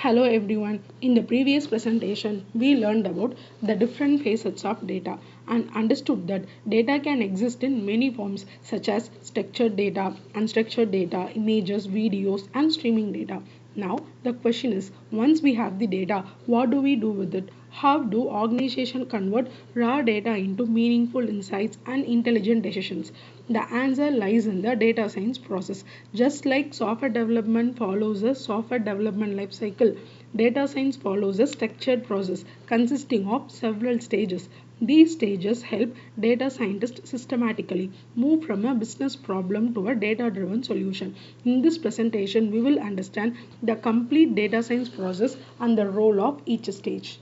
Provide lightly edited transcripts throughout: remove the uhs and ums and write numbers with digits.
Hello everyone. In the previous presentation, we learned about the different facets of data and understood that data can exist in many forms such as structured data, unstructured data, images, videos, and streaming data. Now, the question is once we have the data, what do we do with it? How do organizations convert raw data into meaningful insights and intelligent decisions? The answer lies in the data science process. Just like software development follows a software development life cycle, data science follows a structured process consisting of several stages. These stages help data scientists systematically move from a business problem to a data driven solution. In this presentation, we will understand the complete data science process and the role of each stage.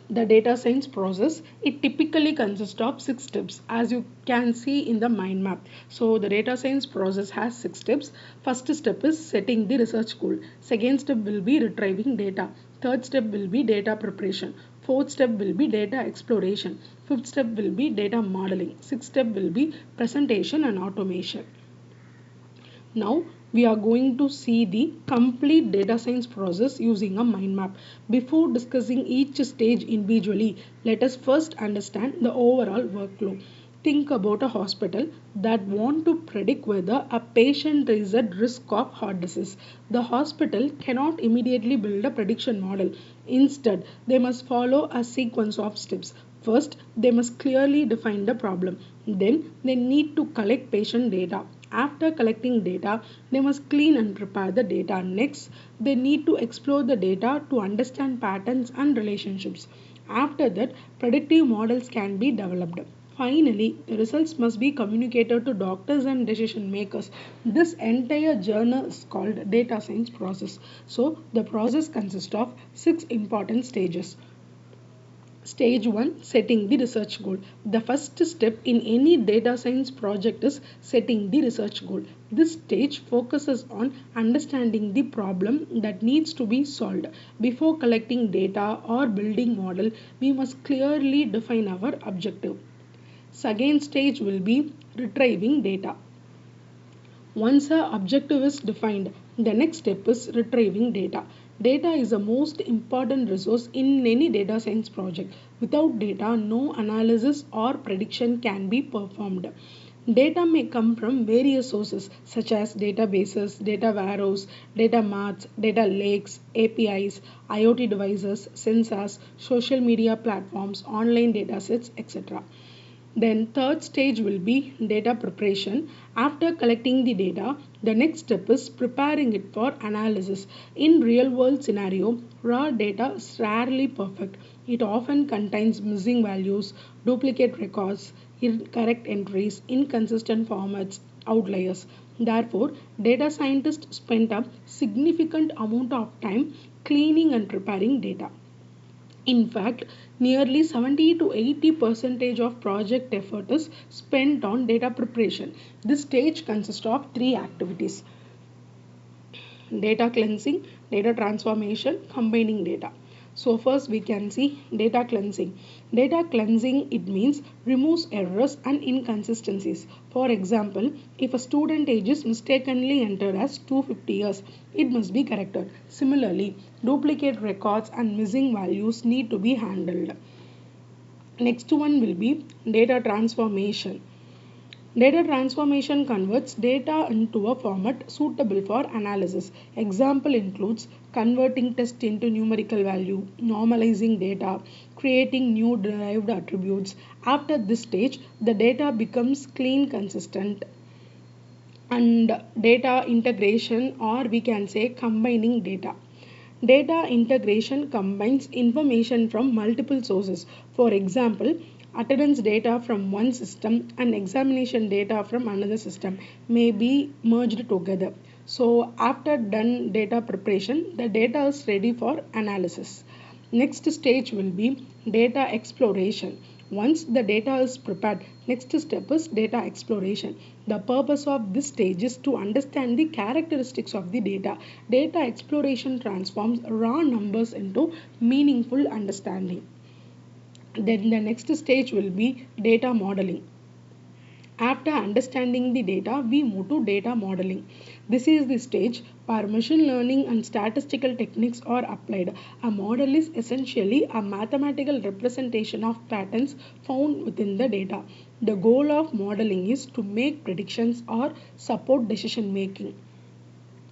The data science process, it typically consists of 6 steps as you can see in the mind map. So the data science process has 6 steps. First step is setting the research goal. Second step will be retrieving data. Third step will be data preparation. Fourth step will be data exploration. Fifth step will be data modeling. Sixth step will be presentation and automation. Now we are going to see the complete data science process using a mind map. Before discussing each stage individually, let us first understand the overall workflow. Think about a hospital that want to predict whether a patient is at risk of heart disease. The hospital cannot immediately build a prediction model. Instead, they must follow a sequence of steps. First, they must clearly define the problem. Then, they need to collect patient data. After collecting data, they must clean and prepare the data. Next, they need to explore the data to understand patterns and relationships. After that, predictive models can be developed. Finally, the results must be communicated to doctors and decision makers. This entire journey is called data science process. So, the process consists of 6 important stages. Stage 1, setting the research goal. The first step in any data science project is setting the research goal. This stage focuses on understanding the problem that needs to be solved. Before collecting data or building model, we must clearly define our objective. Second stage will be retrieving data. Once our objective is defined, the next step is retrieving data. Data is the most important resource in any data science project. Without data, no analysis or prediction can be performed. Data may come from various sources such as databases, data warehouse, data marts, data lakes, APIs, IoT devices, sensors, social media platforms, online datasets, etc. Then third stage will be data preparation. After collecting the data, the next step is preparing it for analysis. In real world scenario, raw data is rarely perfect. It often contains missing values, duplicate records, incorrect entries, inconsistent formats, outliers. Therefore, data scientists spend a significant amount of time cleaning and preparing data. In fact, nearly 70 to 80 percentage of project effort is spent on data preparation. This stage consists of 3 activities: data cleansing, data transformation, combining data. So first we can see data cleansing. Data cleansing, it means removes errors and inconsistencies. For example, if a student age is mistakenly entered as 250 years, it must be corrected. Similarly, duplicate records and missing values need to be handled. Next one will be data transformation. Data transformation converts data into a format suitable for analysis. Example includes converting text into numerical value, normalizing data, creating new derived attributes. After this stage, the data becomes clean, consistent, and data integration, or we can say combining data. Data integration combines information from multiple sources. For example, attendance data from one system and examination data from another system may be merged together. So, after done data preparation, the data is ready for analysis. Next stage will be data exploration. Once the data is prepared, next step is data exploration. The purpose of this stage is to understand the characteristics of the data. Data exploration transforms raw numbers into meaningful understanding. Then the next stage will be data modeling. After understanding the data, we move to data modeling. This is the stage where machine learning and statistical techniques are applied. A model is essentially a mathematical representation of patterns found within the data. The goal of modeling is to make predictions or support decision making.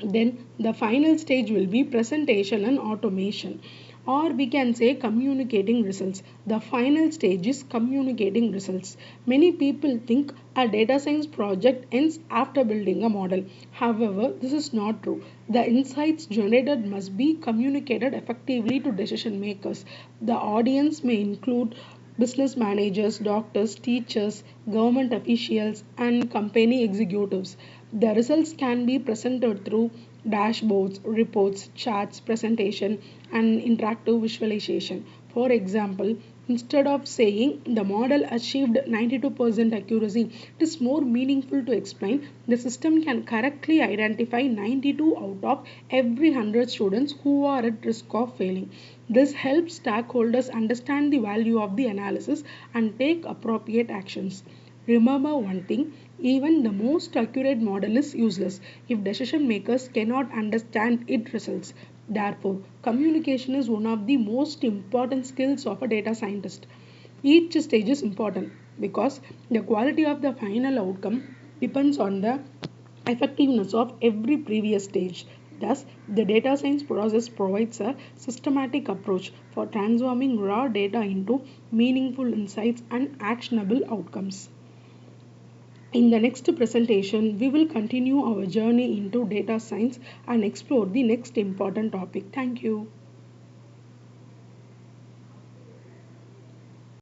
Then the final stage will be presentation and automation, or we can say communicating results. The final stage is communicating results. Many people think a data science project ends after building a model. However, this is not true. The insights generated must be communicated effectively to decision makers. The audience may include business managers, doctors, teachers, government officials, and company executives. The results can be presented through dashboards, reports, charts, presentation, and interactive visualization. For example, instead of saying the model achieved 92% accuracy, it is more meaningful to explain the system can correctly identify 92 out of every 100 students who are at risk of failing. This helps stakeholders understand the value of the analysis and take appropriate actions. Remember one thing, even the most accurate model is useless if decision makers cannot understand its results. Therefore, communication is one of the most important skills of a data scientist. Each stage is important because the quality of the final outcome depends on the effectiveness of every previous stage. Thus, the data science process provides a systematic approach for transforming raw data into meaningful insights and actionable outcomes. In the next presentation, we will continue our journey into data science and explore the next important topic. Thank you.